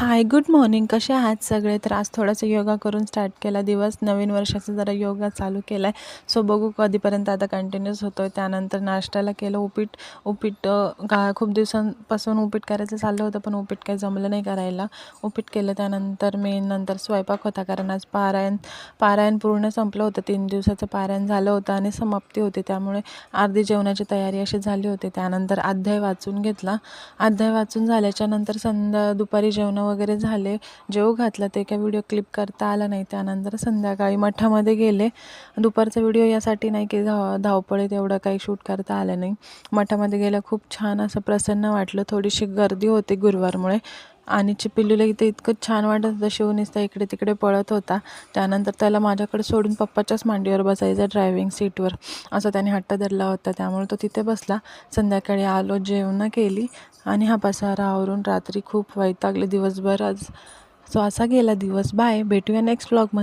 हाय, good morning. कसे आहात सगळे? तर आज थोडासा योगा करून स्टार्ट केला दिवस. नवीन वर्षाचा जरा योगा चालू केला आहे. सो बघू कधीपर्यंत आता कंटिन्यूस होतो आहे. त्यानंतर नाश्त्याला केलं उपीट. खूप दिवसांपासून उपीट करायचं चाललं होतं, पण उपीट काही जमलं नाही करायला. उपीट केलं. त्यानंतर नंतर स्वयंपाक होता, कारण आज पारायण पूर्ण संपलं होतं. 3 दिवसाचं पारायण झालं होतं आणि समाप्ती होती, त्यामुळे अर्धी जेवणाची तयारी अशी झाली होती. त्यानंतर अध्याय वाचून घेतला. अध्याय वाचून झाल्याच्या नंतर दुपारी जेवण वगैरे झाले. जेवू घातलं, ते काही व्हिडिओ क्लिप करता आला नाही. त्यानंतर संध्याकाळी मठामध्ये गेले. दुपारचा व्हिडिओ यासाठी नाही की धावपळीत एवढं काही शूट करता आलं नाही. मठामध्ये गेलं, खूप छान असं प्रसन्न वाटलं. थोडीशी गर्दी होती गुरुवारमुळे, आणि चिपिल्लूला इथे इतकं छान वाटत होतं. शिव नुसता इकडे तिकडे पळत होता. त्यानंतर त्याला माझ्याकडे सोडून पप्पाच्याच मांडीवर बसायचं, ड्रायव्हिंग सीटवर, असं त्याने हट्ट धरला होता. त्यामुळे तो तिथे बसला. संध्याकाळी आलो, जेवणं केली आणि हा पसारा आवरून रात्री खूप वैतागले दिवसभर आज. सो असा गेला दिवस. बाय, भेटूया नेक्स्ट व्लॉगमध्ये.